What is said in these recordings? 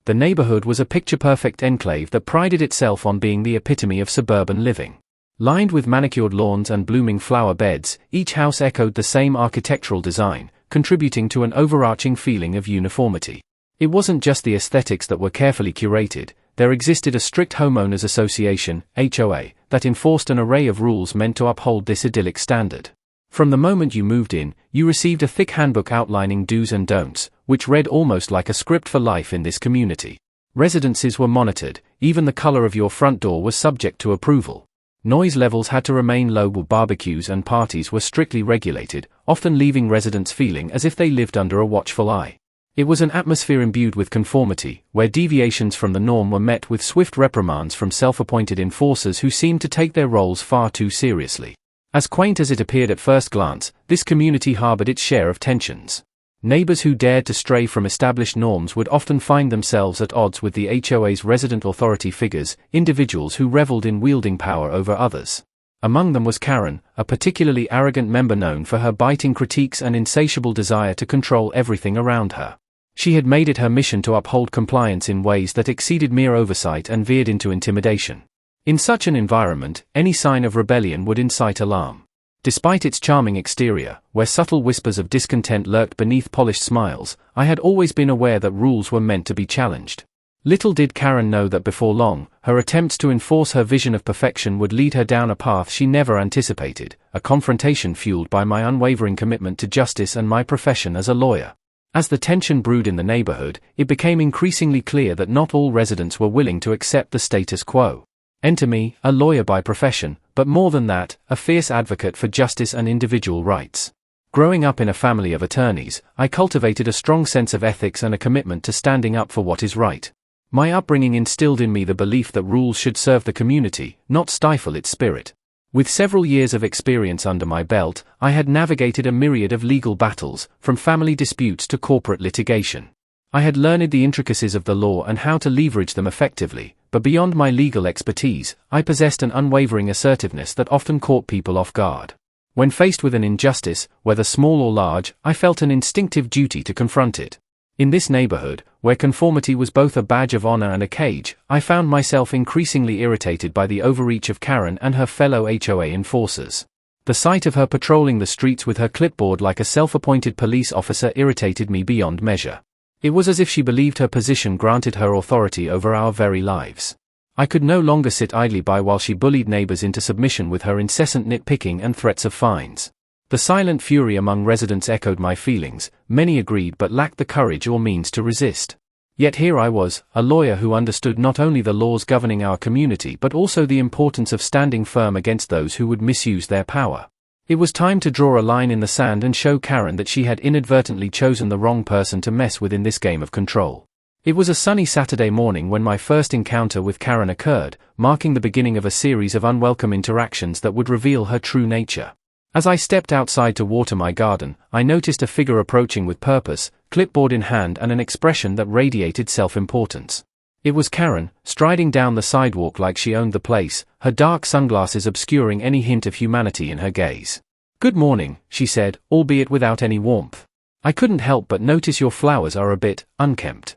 The neighborhood was a picture-perfect enclave that prided itself on being the epitome of suburban living. Lined with manicured lawns and blooming flower beds, each house echoed the same architectural design, contributing to an overarching feeling of uniformity. It wasn't just the aesthetics that were carefully curated. There existed a strict homeowners association, HOA, that enforced an array of rules meant to uphold this idyllic standard. From the moment you moved in, you received a thick handbook outlining do's and don'ts, which read almost like a script for life in this community. Residences were monitored, even the color of your front door was subject to approval. Noise levels had to remain low, barbecues and parties were strictly regulated, often leaving residents feeling as if they lived under a watchful eye. It was an atmosphere imbued with conformity, where deviations from the norm were met with swift reprimands from self-appointed enforcers who seemed to take their roles far too seriously. As quaint as it appeared at first glance, this community harbored its share of tensions. Neighbors who dared to stray from established norms would often find themselves at odds with the HOA's resident authority figures, individuals who reveled in wielding power over others. Among them was Karen, a particularly arrogant member known for her biting critiques and insatiable desire to control everything around her. She had made it her mission to uphold compliance in ways that exceeded mere oversight and veered into intimidation. In such an environment, any sign of rebellion would incite alarm. Despite its charming exterior, where subtle whispers of discontent lurked beneath polished smiles, I had always been aware that rules were meant to be challenged. Little did Karen know that before long, her attempts to enforce her vision of perfection would lead her down a path she never anticipated, a confrontation fueled by my unwavering commitment to justice and my profession as a lawyer. As the tension brewed in the neighborhood, it became increasingly clear that not all residents were willing to accept the status quo. Enter me, a lawyer by profession, but more than that, a fierce advocate for justice and individual rights. Growing up in a family of attorneys, I cultivated a strong sense of ethics and a commitment to standing up for what is right. My upbringing instilled in me the belief that rules should serve the community, not stifle its spirit. With several years of experience under my belt, I had navigated a myriad of legal battles, from family disputes to corporate litigation. I had learned the intricacies of the law and how to leverage them effectively, but beyond my legal expertise, I possessed an unwavering assertiveness that often caught people off guard. When faced with an injustice, whether small or large, I felt an instinctive duty to confront it. In this neighborhood, where conformity was both a badge of honor and a cage, I found myself increasingly irritated by the overreach of Karen and her fellow HOA enforcers. The sight of her patrolling the streets with her clipboard like a self-appointed police officer irritated me beyond measure. It was as if she believed her position granted her authority over our very lives. I could no longer sit idly by while she bullied neighbors into submission with her incessant nitpicking and threats of fines. The silent fury among residents echoed my feelings. Many agreed but lacked the courage or means to resist. Yet here I was, a lawyer who understood not only the laws governing our community but also the importance of standing firm against those who would misuse their power. It was time to draw a line in the sand and show Karen that she had inadvertently chosen the wrong person to mess with in this game of control. It was a sunny Saturday morning when my first encounter with Karen occurred, marking the beginning of a series of unwelcome interactions that would reveal her true nature. As I stepped outside to water my garden, I noticed a figure approaching with purpose, clipboard in hand and an expression that radiated self-importance. It was Karen, striding down the sidewalk like she owned the place, her dark sunglasses obscuring any hint of humanity in her gaze. "Good morning," she said, albeit without any warmth. "I couldn't help but notice your flowers are a bit unkempt."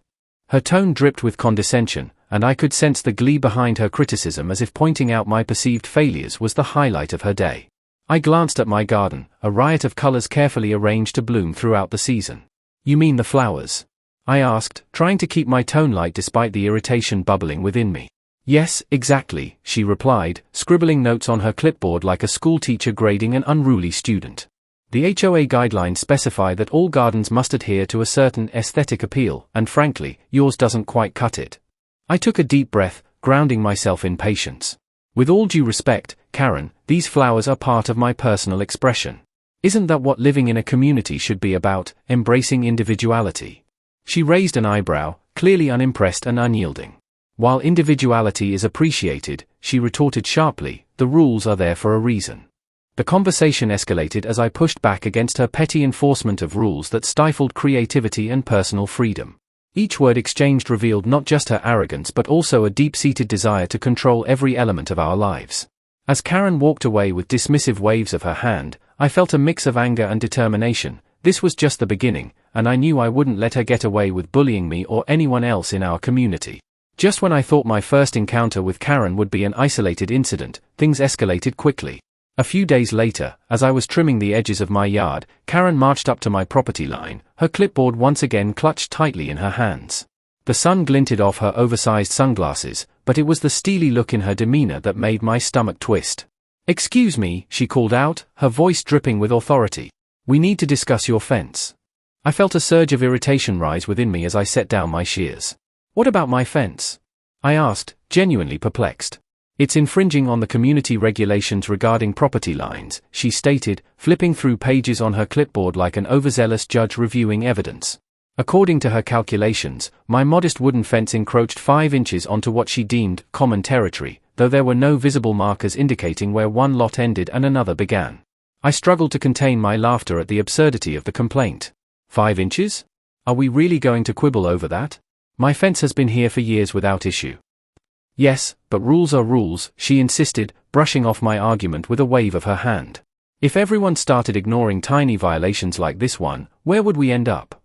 Her tone dripped with condescension, and I could sense the glee behind her criticism, as if pointing out my perceived failures was the highlight of her day. I glanced at my garden, a riot of colors carefully arranged to bloom throughout the season. "You mean the flowers?" I asked, trying to keep my tone light despite the irritation bubbling within me. "Yes, exactly," she replied, scribbling notes on her clipboard like a schoolteacher grading an unruly student. "The HOA guidelines specify that all gardens must adhere to a certain aesthetic appeal, and frankly, yours doesn't quite cut it." I took a deep breath, grounding myself in patience. "With all due respect, Karen, these flowers are part of my personal expression. Isn't that what living in a community should be about, embracing individuality?" She raised an eyebrow, clearly unimpressed and unyielding. "While individuality is appreciated," she retorted sharply, "the rules are there for a reason." The conversation escalated as I pushed back against her petty enforcement of rules that stifled creativity and personal freedom. Each word exchanged revealed not just her arrogance but also a deep-seated desire to control every element of our lives. As Karen walked away with dismissive waves of her hand, I felt a mix of anger and determination. This was just the beginning, and I knew I wouldn't let her get away with bullying me or anyone else in our community. Just when I thought my first encounter with Karen would be an isolated incident, things escalated quickly. A few days later, as I was trimming the edges of my yard, Karen marched up to my property line, her clipboard once again clutched tightly in her hands. The sun glinted off her oversized sunglasses, but it was the steely look in her demeanor that made my stomach twist. "Excuse me," she called out, her voice dripping with authority. "We need to discuss your fence." I felt a surge of irritation rise within me as I set down my shears. "What about my fence?" I asked, genuinely perplexed. "It's infringing on the community regulations regarding property lines," she stated, flipping through pages on her clipboard like an overzealous judge reviewing evidence. According to her calculations, my modest wooden fence encroached 5 inches onto what she deemed common territory, though there were no visible markers indicating where one lot ended and another began. I struggled to contain my laughter at the absurdity of the complaint. 5 inches? Are we really going to quibble over that? My fence has been here for years without issue. Yes, but rules are rules, she insisted, brushing off my argument with a wave of her hand. If everyone started ignoring tiny violations like this one, where would we end up?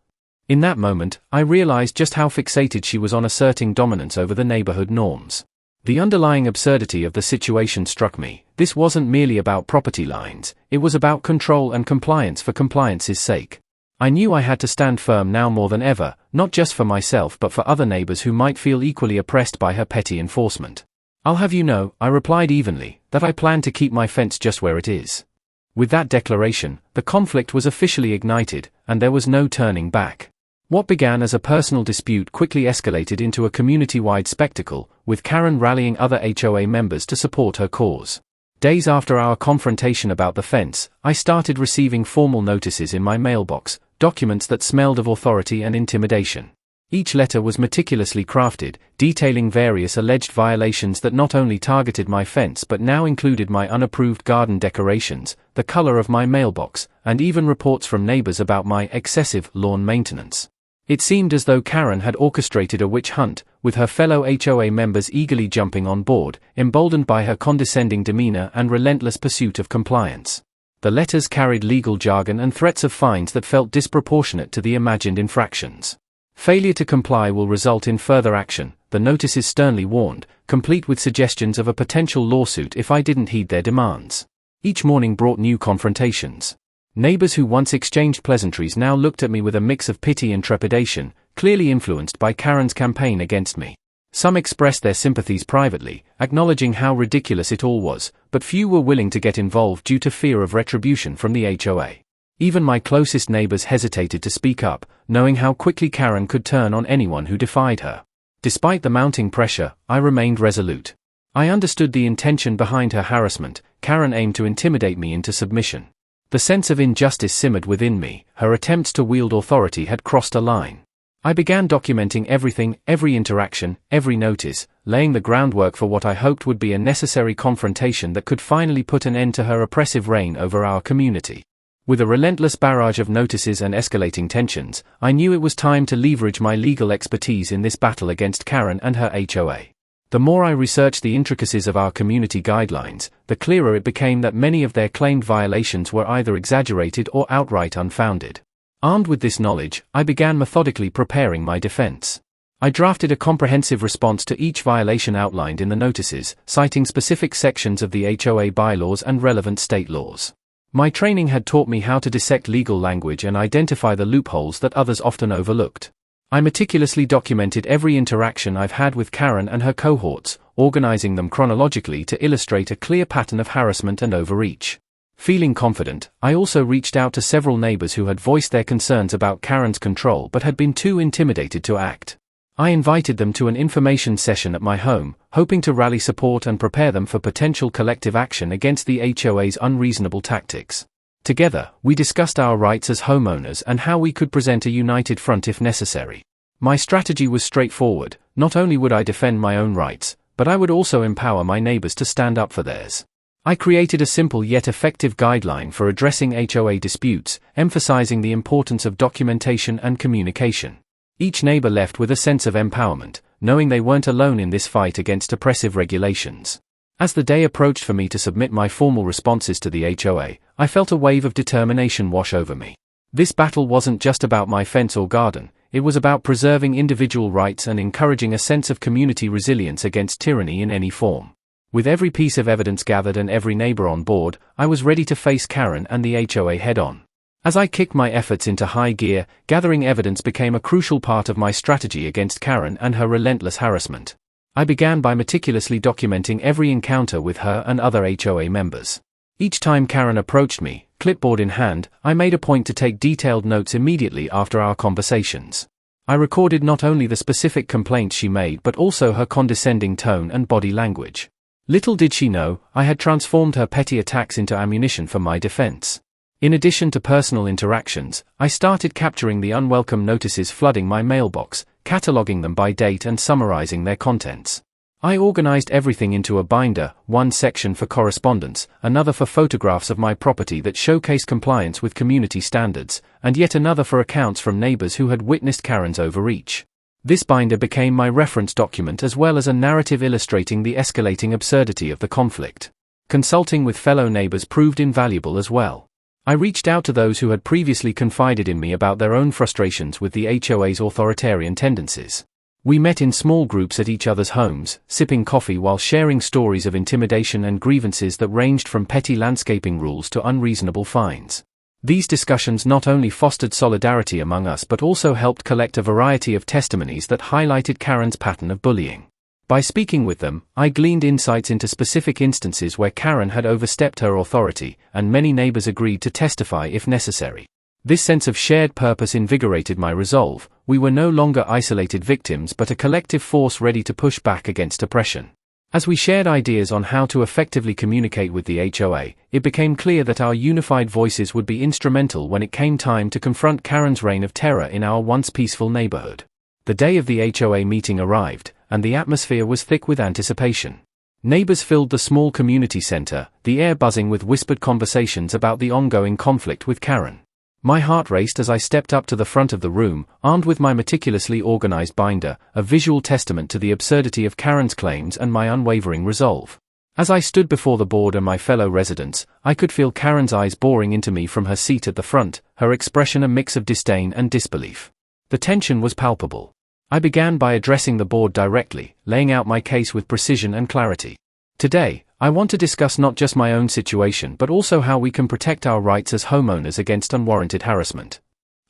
In that moment, I realized just how fixated she was on asserting dominance over the neighborhood norms. The underlying absurdity of the situation struck me. This wasn't merely about property lines, it was about control and compliance for compliance's sake. I knew I had to stand firm now more than ever, not just for myself but for other neighbors who might feel equally oppressed by her petty enforcement. "I'll have you know," I replied evenly, "that I plan to keep my fence just where it is." With that declaration, the conflict was officially ignited, and there was no turning back. What began as a personal dispute quickly escalated into a community-wide spectacle, with Karen rallying other HOA members to support her cause. Days after our confrontation about the fence, I started receiving formal notices in my mailbox, documents that smelled of authority and intimidation. Each letter was meticulously crafted, detailing various alleged violations that not only targeted my fence but now included my unapproved garden decorations, the color of my mailbox, and even reports from neighbors about my excessive lawn maintenance. It seemed as though Karen had orchestrated a witch hunt, with her fellow HOA members eagerly jumping on board, emboldened by her condescending demeanor and relentless pursuit of compliance. The letters carried legal jargon and threats of fines that felt disproportionate to the imagined infractions. Failure to comply will result in further action, the notices sternly warned, complete with suggestions of a potential lawsuit if I didn't heed their demands. Each morning brought new confrontations. Neighbors who once exchanged pleasantries now looked at me with a mix of pity and trepidation, clearly influenced by Karen's campaign against me. Some expressed their sympathies privately, acknowledging how ridiculous it all was, but few were willing to get involved due to fear of retribution from the HOA. Even my closest neighbors hesitated to speak up, knowing how quickly Karen could turn on anyone who defied her. Despite the mounting pressure, I remained resolute. I understood the intention behind her harassment. Karen aimed to intimidate me into submission. The sense of injustice simmered within me, her attempts to wield authority had crossed a line. I began documenting everything, every interaction, every notice, laying the groundwork for what I hoped would be a necessary confrontation that could finally put an end to her oppressive reign over our community. With a relentless barrage of notices and escalating tensions, I knew it was time to leverage my legal expertise in this battle against Karen and her HOA. The more I researched the intricacies of our community guidelines, the clearer it became that many of their claimed violations were either exaggerated or outright unfounded. Armed with this knowledge, I began methodically preparing my defense. I drafted a comprehensive response to each violation outlined in the notices, citing specific sections of the HOA bylaws and relevant state laws. My training had taught me how to dissect legal language and identify the loopholes that others often overlooked. I meticulously documented every interaction I've had with Karen and her cohorts, organizing them chronologically to illustrate a clear pattern of harassment and overreach. Feeling confident, I also reached out to several neighbors who had voiced their concerns about Karen's control but had been too intimidated to act. I invited them to an information session at my home, hoping to rally support and prepare them for potential collective action against the HOA's unreasonable tactics. Together, we discussed our rights as homeowners and how we could present a united front if necessary. My strategy was straightforward. Not only would I defend my own rights, but I would also empower my neighbors to stand up for theirs. I created a simple yet effective guideline for addressing HOA disputes, emphasizing the importance of documentation and communication. Each neighbor left with a sense of empowerment, knowing they weren't alone in this fight against oppressive regulations. As the day approached for me to submit my formal responses to the HOA, I felt a wave of determination wash over me. This battle wasn't just about my fence or garden, it was about preserving individual rights and encouraging a sense of community resilience against tyranny in any form. With every piece of evidence gathered and every neighbor on board, I was ready to face Karen and the HOA head-on. As I kicked my efforts into high gear, gathering evidence became a crucial part of my strategy against Karen and her relentless harassment. I began by meticulously documenting every encounter with her and other HOA members. Each time Karen approached me, clipboard in hand, I made a point to take detailed notes immediately after our conversations. I recorded not only the specific complaints she made but also her condescending tone and body language. Little did she know, I had transformed her petty attacks into ammunition for my defense. In addition to personal interactions, I started capturing the unwelcome notices flooding my mailbox, cataloging them by date and summarizing their contents. I organized everything into a binder, one section for correspondence, another for photographs of my property that showcased compliance with community standards, and yet another for accounts from neighbors who had witnessed Karen's overreach. This binder became my reference document as well as a narrative illustrating the escalating absurdity of the conflict. Consulting with fellow neighbors proved invaluable as well. I reached out to those who had previously confided in me about their own frustrations with the HOA's authoritarian tendencies. We met in small groups at each other's homes, sipping coffee while sharing stories of intimidation and grievances that ranged from petty landscaping rules to unreasonable fines. These discussions not only fostered solidarity among us but also helped collect a variety of testimonies that highlighted Karen's pattern of bullying. By speaking with them, I gleaned insights into specific instances where Karen had overstepped her authority, and many neighbors agreed to testify if necessary. This sense of shared purpose invigorated my resolve. We were no longer isolated victims but a collective force ready to push back against oppression. As we shared ideas on how to effectively communicate with the HOA, it became clear that our unified voices would be instrumental when it came time to confront Karen's reign of terror in our once peaceful neighborhood. The day of the HOA meeting arrived, and the atmosphere was thick with anticipation. Neighbors filled the small community center, the air buzzing with whispered conversations about the ongoing conflict with Karen. My heart raced as I stepped up to the front of the room, armed with my meticulously organized binder, a visual testament to the absurdity of Karen's claims and my unwavering resolve. As I stood before the board and my fellow residents, I could feel Karen's eyes boring into me from her seat at the front, her expression a mix of disdain and disbelief. The tension was palpable. I began by addressing the board directly, laying out my case with precision and clarity. Today, I want to discuss not just my own situation but also how we can protect our rights as homeowners against unwarranted harassment.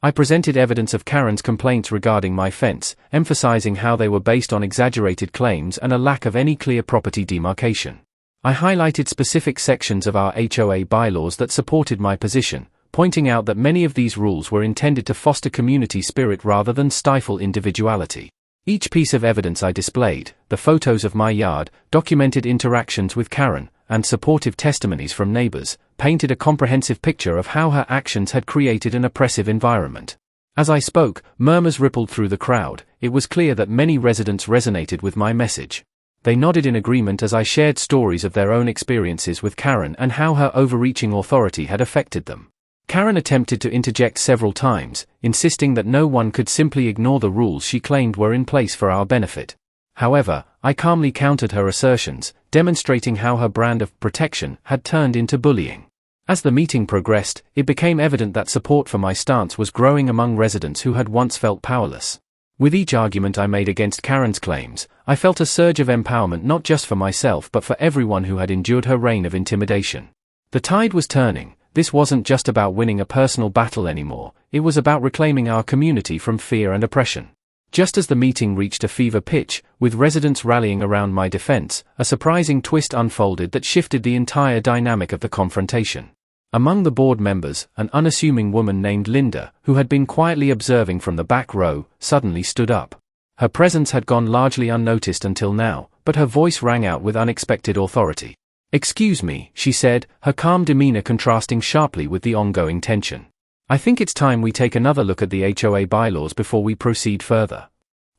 I presented evidence of Karen's complaints regarding my fence, emphasizing how they were based on exaggerated claims and a lack of any clear property demarcation. I highlighted specific sections of our HOA bylaws that supported my position, pointing out that many of these rules were intended to foster community spirit rather than stifle individuality. Each piece of evidence I displayed, the photos of my yard, documented interactions with Karen, and supportive testimonies from neighbors, painted a comprehensive picture of how her actions had created an oppressive environment. As I spoke, murmurs rippled through the crowd. It was clear that many residents resonated with my message. They nodded in agreement as I shared stories of their own experiences with Karen and how her overreaching authority had affected them. Karen attempted to interject several times, insisting that no one could simply ignore the rules she claimed were in place for our benefit. However, I calmly countered her assertions, demonstrating how her brand of protection had turned into bullying. As the meeting progressed, it became evident that support for my stance was growing among residents who had once felt powerless. With each argument I made against Karen's claims, I felt a surge of empowerment not just for myself but for everyone who had endured her reign of intimidation. The tide was turning. This wasn't just about winning a personal battle anymore, it was about reclaiming our community from fear and oppression. Just as the meeting reached a fever pitch, with residents rallying around my defense, a surprising twist unfolded that shifted the entire dynamic of the confrontation. Among the board members, an unassuming woman named Linda, who had been quietly observing from the back row, suddenly stood up. Her presence had gone largely unnoticed until now, but her voice rang out with unexpected authority. "Excuse me," she said, her calm demeanor contrasting sharply with the ongoing tension. "I think it's time we take another look at the HOA bylaws before we proceed further."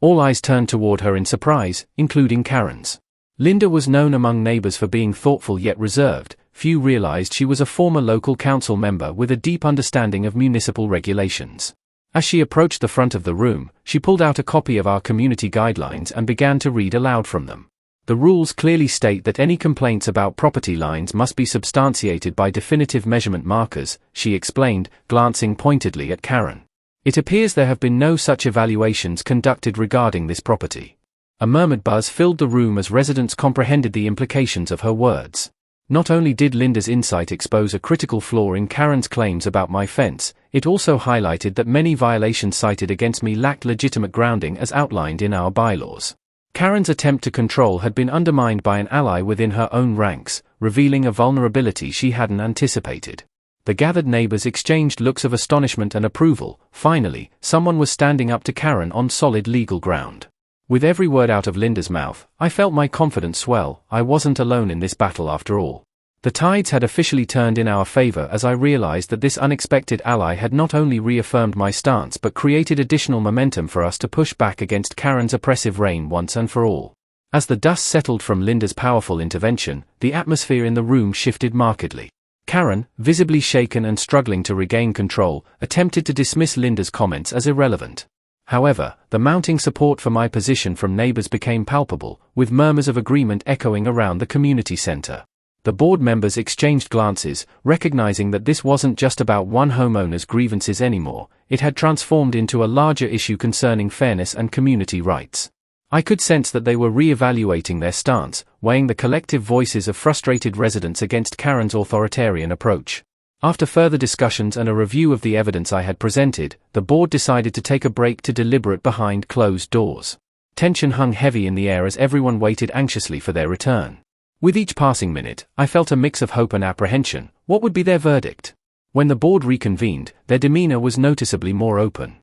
All eyes turned toward her in surprise, including Karen's. Linda was known among neighbors for being thoughtful yet reserved. Few realized she was a former local council member with a deep understanding of municipal regulations. As she approached the front of the room, she pulled out a copy of our community guidelines and began to read aloud from them. The rules clearly state that any complaints about property lines must be substantiated by definitive measurement markers, she explained, glancing pointedly at Karen. It appears there have been no such evaluations conducted regarding this property. A murmured buzz filled the room as residents comprehended the implications of her words. Not only did Linda's insight expose a critical flaw in Karen's claims about my fence, it also highlighted that many violations cited against me lacked legitimate grounding as outlined in our bylaws. Karen's attempt to control had been undermined by an ally within her own ranks, revealing a vulnerability she hadn't anticipated. The gathered neighbors exchanged looks of astonishment and approval. Finally, someone was standing up to Karen on solid legal ground. With every word out of Linda's mouth, I felt my confidence swell. I wasn't alone in this battle after all. The tides had officially turned in our favor as I realized that this unexpected ally had not only reaffirmed my stance but created additional momentum for us to push back against Karen's oppressive reign once and for all. As the dust settled from Linda's powerful intervention, the atmosphere in the room shifted markedly. Karen, visibly shaken and struggling to regain control, attempted to dismiss Linda's comments as irrelevant. However, the mounting support for my position from neighbors became palpable, with murmurs of agreement echoing around the community center. The board members exchanged glances, recognizing that this wasn't just about one homeowner's grievances anymore. It had transformed into a larger issue concerning fairness and community rights. I could sense that they were re-evaluating their stance, weighing the collective voices of frustrated residents against Karen's authoritarian approach. After further discussions and a review of the evidence I had presented, the board decided to take a break to deliberate behind closed doors. Tension hung heavy in the air as everyone waited anxiously for their return. With each passing minute, I felt a mix of hope and apprehension. What would be their verdict? When the board reconvened, their demeanor was noticeably more open.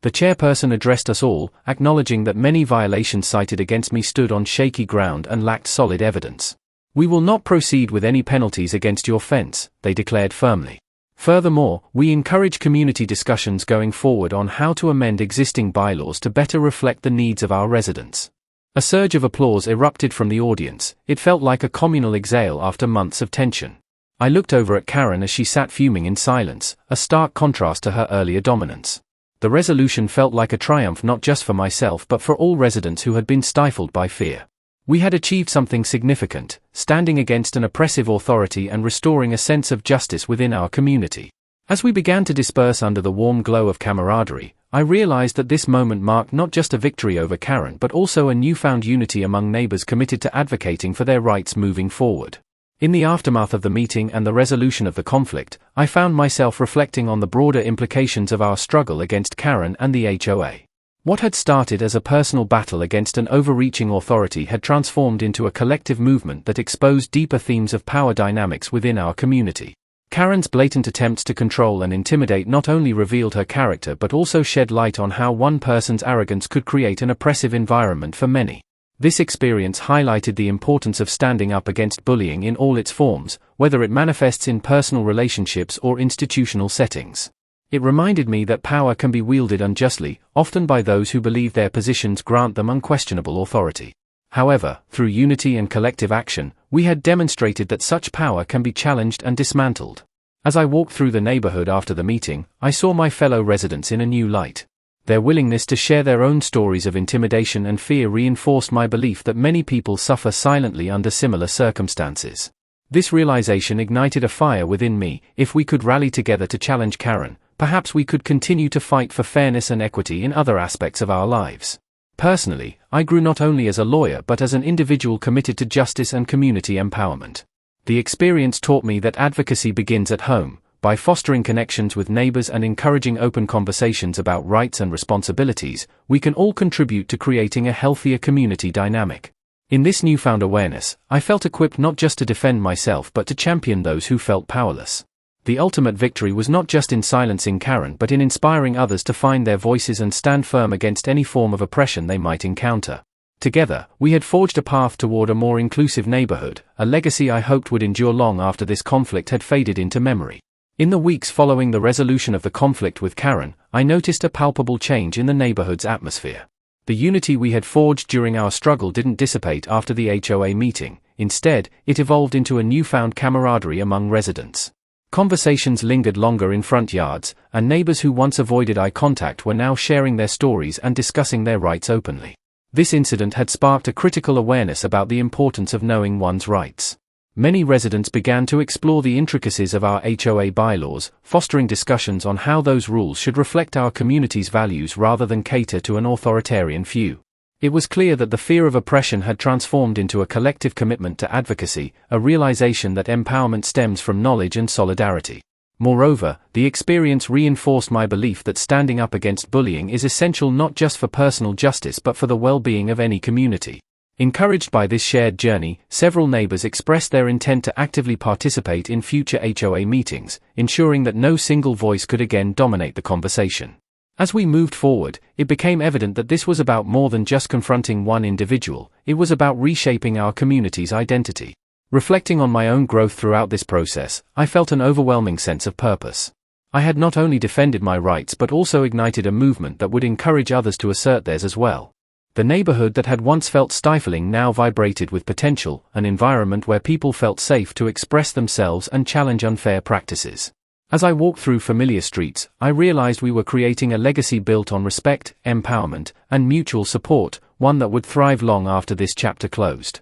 The chairperson addressed us all, acknowledging that many violations cited against me stood on shaky ground and lacked solid evidence. "We will not proceed with any penalties against your fence," they declared firmly. Furthermore, we encourage community discussions going forward on how to amend existing bylaws to better reflect the needs of our residents. A surge of applause erupted from the audience. It felt like a communal exhale after months of tension. I looked over at Karen as she sat fuming in silence, a stark contrast to her earlier dominance. The resolution felt like a triumph not just for myself but for all residents who had been stifled by fear. We had achieved something significant, standing against an oppressive authority and restoring a sense of justice within our community. As we began to disperse under the warm glow of camaraderie, I realized that this moment marked not just a victory over Karen but also a newfound unity among neighbors committed to advocating for their rights moving forward. In the aftermath of the meeting and the resolution of the conflict, I found myself reflecting on the broader implications of our struggle against Karen and the HOA. What had started as a personal battle against an overreaching authority had transformed into a collective movement that exposed deeper themes of power dynamics within our community. Karen's blatant attempts to control and intimidate not only revealed her character but also shed light on how one person's arrogance could create an oppressive environment for many. This experience highlighted the importance of standing up against bullying in all its forms, whether it manifests in personal relationships or institutional settings. It reminded me that power can be wielded unjustly, often by those who believe their positions grant them unquestionable authority. However, through unity and collective action, we had demonstrated that such power can be challenged and dismantled. As I walked through the neighborhood after the meeting, I saw my fellow residents in a new light. Their willingness to share their own stories of intimidation and fear reinforced my belief that many people suffer silently under similar circumstances. This realization ignited a fire within me. If we could rally together to challenge Karen, perhaps we could continue to fight for fairness and equity in other aspects of our lives. Personally, I grew not only as a lawyer but as an individual committed to justice and community empowerment. The experience taught me that advocacy begins at home. By fostering connections with neighbors and encouraging open conversations about rights and responsibilities, we can all contribute to creating a healthier community dynamic. In this newfound awareness, I felt equipped not just to defend myself but to champion those who felt powerless. The ultimate victory was not just in silencing Karen but in inspiring others to find their voices and stand firm against any form of oppression they might encounter. Together, we had forged a path toward a more inclusive neighborhood, a legacy I hoped would endure long after this conflict had faded into memory. In the weeks following the resolution of the conflict with Karen, I noticed a palpable change in the neighborhood's atmosphere. The unity we had forged during our struggle didn't dissipate after the HOA meeting. Instead, it evolved into a newfound camaraderie among residents. Conversations lingered longer in front yards, and neighbors who once avoided eye contact were now sharing their stories and discussing their rights openly. This incident had sparked a critical awareness about the importance of knowing one's rights. Many residents began to explore the intricacies of our HOA bylaws, fostering discussions on how those rules should reflect our community's values rather than cater to an authoritarian few. It was clear that the fear of oppression had transformed into a collective commitment to advocacy, a realization that empowerment stems from knowledge and solidarity. Moreover, the experience reinforced my belief that standing up against bullying is essential not just for personal justice but for the well-being of any community. Encouraged by this shared journey, several neighbors expressed their intent to actively participate in future HOA meetings, ensuring that no single voice could again dominate the conversation. As we moved forward, it became evident that this was about more than just confronting one individual, it was about reshaping our community's identity. Reflecting on my own growth throughout this process, I felt an overwhelming sense of purpose. I had not only defended my rights but also ignited a movement that would encourage others to assert theirs as well. The neighborhood that had once felt stifling now vibrated with potential, an environment where people felt safe to express themselves and challenge unfair practices. As I walked through familiar streets, I realized we were creating a legacy built on respect, empowerment, and mutual support, one that would thrive long after this chapter closed.